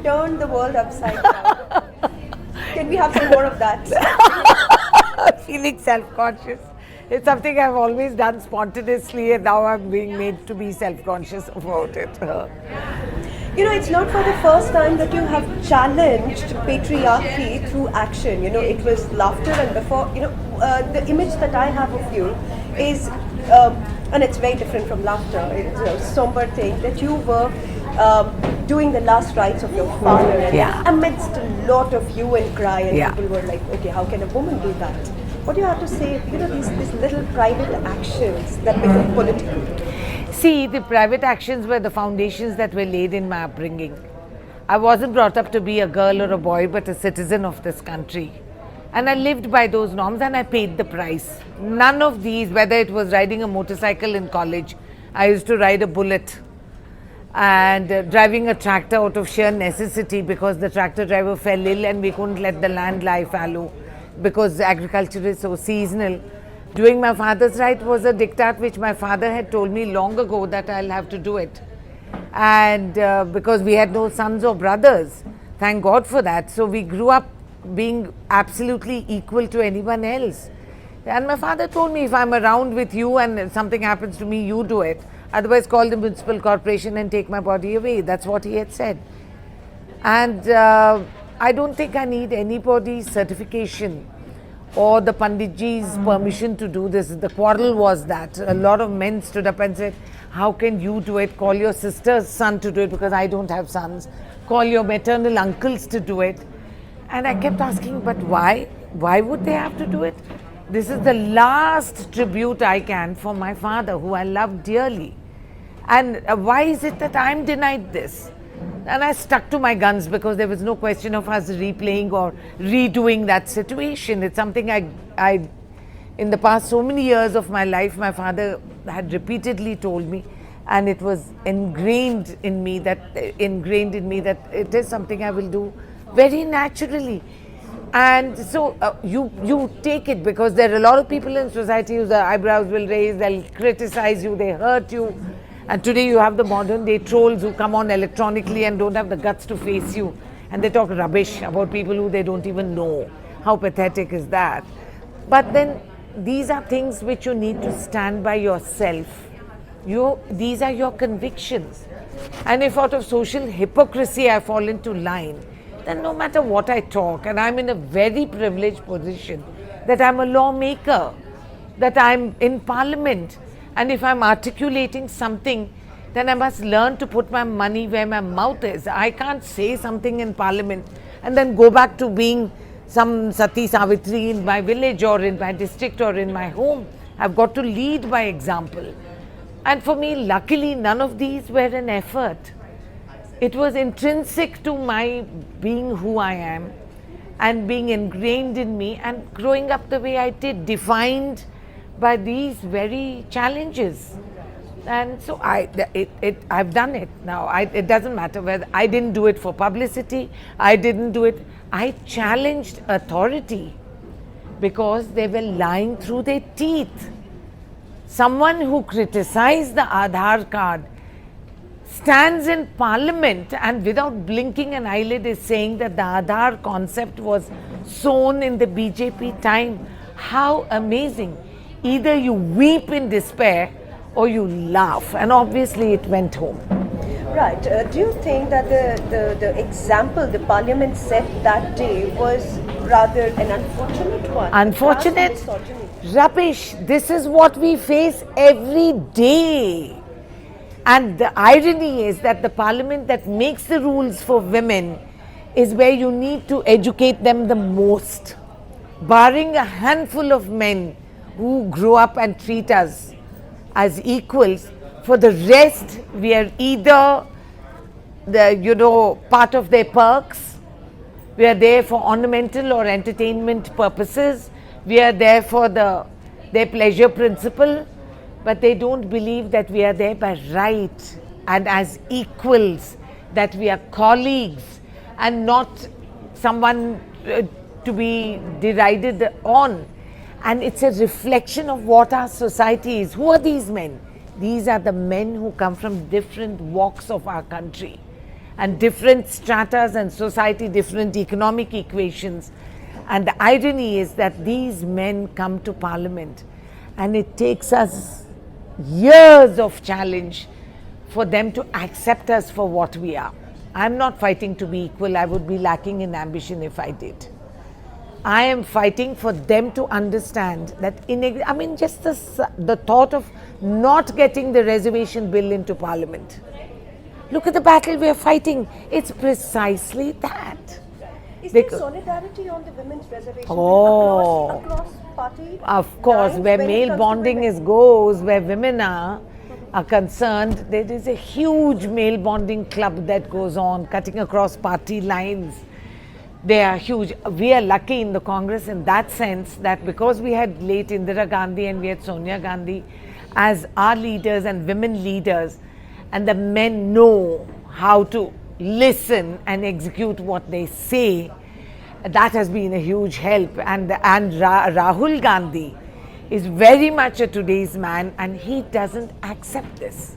turned the world upside down. Can we have some more of that? Feeling self-conscious. It's something I've always done spontaneously, and now I'm being made to be self-conscious about it. You know, it's not for the first time that you have challenged patriarchy through action. You know, it was laughter, and before, you know, the image that I have of you is, and it's very different from laughter. It's a somber thing that you were doing the last rites of your father, and amidst a lot of hue and cry, and people were like, okay, how can a woman do that? What do you have to say, you know, these little private actions that become political? See, the private actions were the foundations that were laid in my upbringing. I wasn't brought up to be a girl or a boy, but a citizen of this country. And I lived by those norms, and I paid the price. None of these, whether it was riding a motorcycle in college, I used to ride a bullet, and driving a tractor out of sheer necessity because the tractor driver fell ill and we couldn't let the land lie fallow because agriculture is so seasonal. Doing my father's right was a diktat which my father had told me long ago that I'll have to do it. And because we had no sons or brothers, thank God for that. So we grew up being absolutely equal to anyone else. And my father told me, if I'm around with you and something happens to me, you do it. Otherwise, call the municipal corporation and take my body away. That's what he had said. And I don't think I need anybody's certification or the Panditji's permission to do this. The quarrel was that a lot of men stood up and said, how can you do it? Call your sister's son to do it because I don't have sons. Call your maternal uncles to do it. And I kept asking, but why? Why would they have to do it? This is the last tribute I can for my father, who I love dearly. And why is it that I'm denied this? And I stuck to my guns because there was no question of us replaying or redoing that situation. It's something I in the past so many years of my life, my father had repeatedly told me, and it was ingrained in me that it is something I will do very naturally. And so you take it, because there are a lot of people in society whose eyebrows will raise, they'll criticize you, they hurt you. And today you have the modern day trolls who come on electronically and don't have the guts to face you. And they talk rubbish about people who they don't even know. How pathetic is that? But then these are things which you need to stand by yourself. These are your convictions. And if out of social hypocrisy I fall into line, then no matter what I talk, and I'm in a very privileged position, that I'm a lawmaker, that I'm in parliament, and if I'm articulating something, then I must learn to put my money where my mouth is. I can't say something in parliament and then go back to being some Sati Savitri in my village or in my district or in my home. I've got to lead by example. And for me, luckily, none of these were an effort. It was intrinsic to my being who I am and being ingrained in me and growing up the way I did, defined by these very challenges. And so I've done it now. It doesn't matter whether I didn't do it for publicity, I didn't do it. I challenged authority because they were lying through their teeth. Someone who criticized the Aadhaar card stands in parliament and without blinking an eyelid is saying that the Aadhaar concept was sown in the BJP time. How amazing. Either you weep in despair or you laugh, and obviously it went home. Right. Do you think that the example the parliament set that day was rather an unfortunate one? Unfortunate? Rubbish. This is what we face every day. And the irony is that the parliament that makes the rules for women is where you need to educate them the most. Barring a handful of men who grow up and treat us as equals, for the rest we are either part of their perks, we are there for ornamental or entertainment purposes, we are there for their pleasure principle, but they don't believe that we are there by right and as equals, that we are colleagues and not someone to be derided on. And it's a reflection of what our society is. Who are these men? These are the men who come from different walks of our country. and different stratas and society, different economic equations. And the irony is that these men come to parliament and it takes us years of challenge for them to accept us for what we are. I'm not fighting to be equal. I would be lacking in ambition if I did. I am fighting for them to understand that just the thought of not getting the reservation bill into parliament. Look at the battle we are fighting. It's precisely that. Is there solidarity on the women's reservation across party? Of course, lines where when it male comes to bonding women? goes, where women are concerned, there is a huge male bonding club that goes on, cutting across party lines. They are huge. We are lucky in the Congress in that sense that because we had late Indira Gandhi and we had Sonia Gandhi as our leaders and women leaders, and the men know how to listen and execute what they say, that has been a huge help. And Rahul Gandhi is very much a today's man, and he doesn't accept this.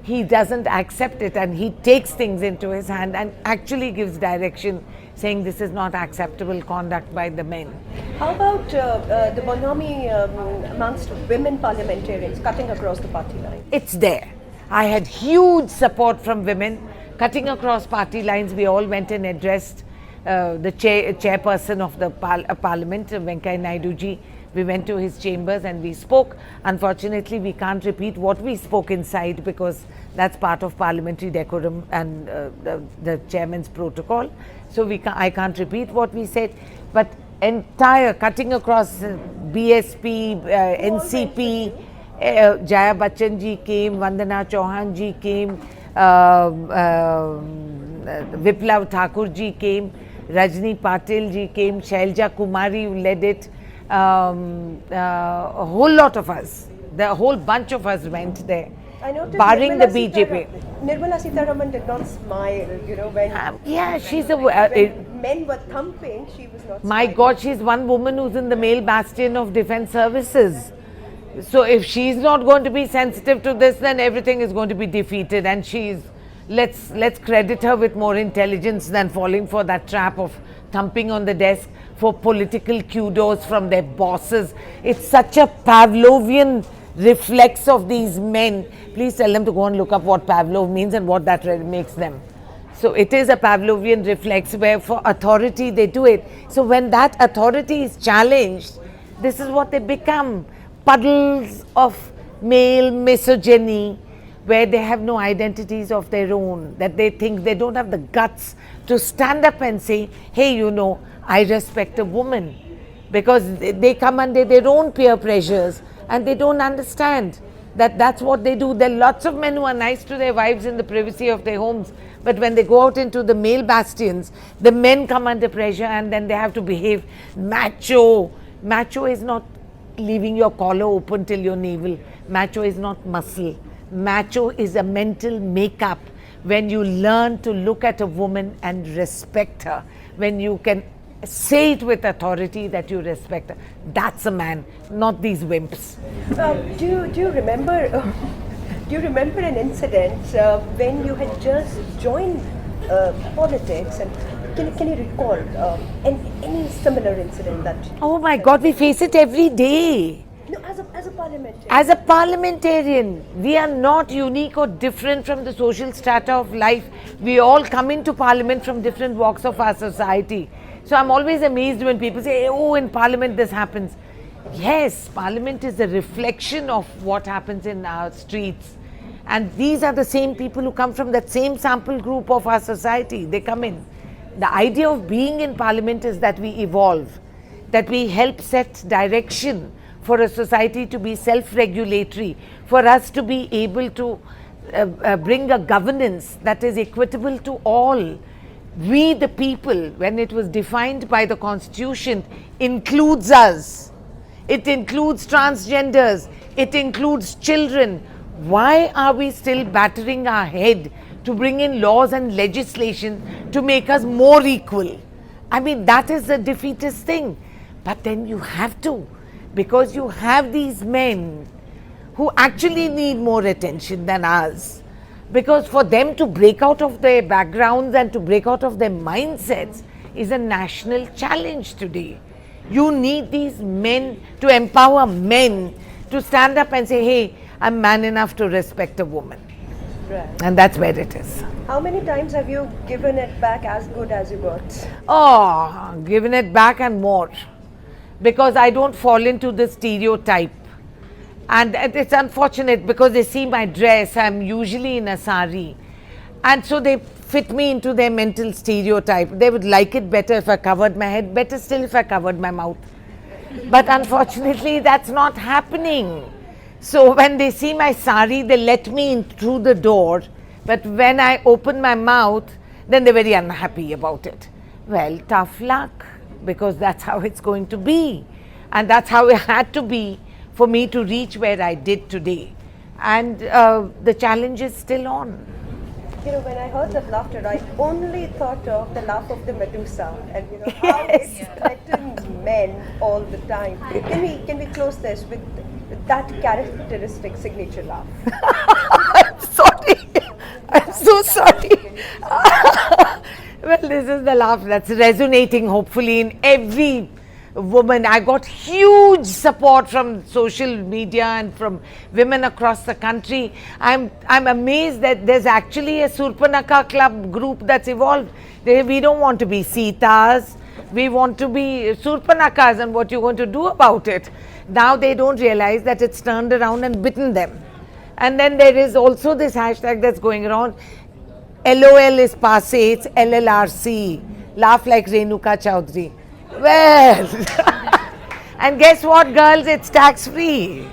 He doesn't accept it, and he takes things into his hand and actually gives direction, saying this is not acceptable conduct by the men. How about the bonhomie amongst women parliamentarians cutting across the party line? It's there. I had huge support from women cutting across party lines. We all went and addressed the chairperson of the parliament, Venkaiah Naidu ji. We went to his chambers and we spoke. Unfortunately, we can't repeat what we spoke inside because that's part of parliamentary decorum and the chairman's protocol. So I can't repeat what we said. But entire cutting across BSP, NCP, Jaya Bachchan ji came, Vandana Chauhan ji came, Viplav Thakur ji came, Rajni Patil ji came, Shailja Kumari who led it. A whole lot of us, the whole bunch of us went there, I noticed barring the BJP. Nirmala Sitharaman did not smile, when she's when men were thumping, she was not my smiling. God, she's one woman who's in the male bastion of defense services. So if she's not going to be sensitive to this, then everything is going to be defeated. And let's credit her with more intelligence than falling for that trap of thumping on the desk for political kudos from their bosses. It's such a Pavlovian reflex of these men. Please tell them to go and look up what Pavlov means and what that makes them. So it is a Pavlovian reflex where for authority they do it. So when that authority is challenged, this is what they become. Puddles of male misogyny where they have no identities of their own, that they think they don't have the guts to stand up and say, hey, I respect a woman, because they come under their own peer pressures and they don't understand that that's what they do. There are lots of men who are nice to their wives in the privacy of their homes, but when they go out into the male bastions, the men come under pressure and then they have to behave macho. Macho is not leaving your collar open till your navel. Macho is not muscle. Macho is a mental makeup. When you learn to look at a woman and respect her, when you can say it with authority that you respect her, that's a man, not these wimps. Do you remember? Do you remember an incident when you had just joined politics, and can you recall any similar incident that? Oh my God, we face it every day. No, as a parliamentarian. As a parliamentarian, we are not unique or different from the social strata of life. We all come into parliament from different walks of our society. So I'm always amazed when people say, oh, in parliament this happens. Yes, parliament is a reflection of what happens in our streets. And these are the same people who come from that same sample group of our society. They come in. The idea of being in parliament is that we evolve, that we help set direction for a society to be self-regulatory, for us to be able to bring a governance that is equitable to all. We the people, when it was defined by the Constitution, includes us. It includes transgenders. It includes children. Why are we still battering our head to bring in laws and legislation to make us more equal? I mean, that is a defeatist thing. But then you have to, because you have these men who actually need more attention than us. Because for them to break out of their backgrounds and to break out of their mindsets is a national challenge today. You need these men to empower men to stand up and say, hey, I'm man enough to respect a woman. Right. And that's where it is. How many times have you given it back as good as you got? Oh, giving it back and more. Because I don't fall into the stereotype. And it's unfortunate because they see my dress, I'm usually in a sari. And so they fit me into their mental stereotype. They would like it better if I covered my head, better still if I covered my mouth. But unfortunately, that's not happening. So when they see my sari, they let me in through the door. But when I open my mouth, then they're very unhappy about it. Well, tough luck, because that's how it's going to be. And that's how it had to be for me to reach where I did today. And the challenge is still on. You know, when I heard that laughter, I only thought of the laugh of the Medusa, and you know how it threatens men all the time. Can we close this with that characteristic signature laugh? I'm sorry. I'm so sorry. Well, this is the laugh that's resonating hopefully in every woman. I got huge support from social media and from women across the country. I'm amazed that there's actually a Surpanaka club group that's evolved. We don't want to be Sitas, we want to be Surpanakas, and what you're going to do about it. Now they don't realize that it's turned around and bitten them. And then there is also this hashtag that's going around, LOL is passe, it's LLRC, laugh like Renuka Chowdhary. Well, and guess what, girls, it's tax free.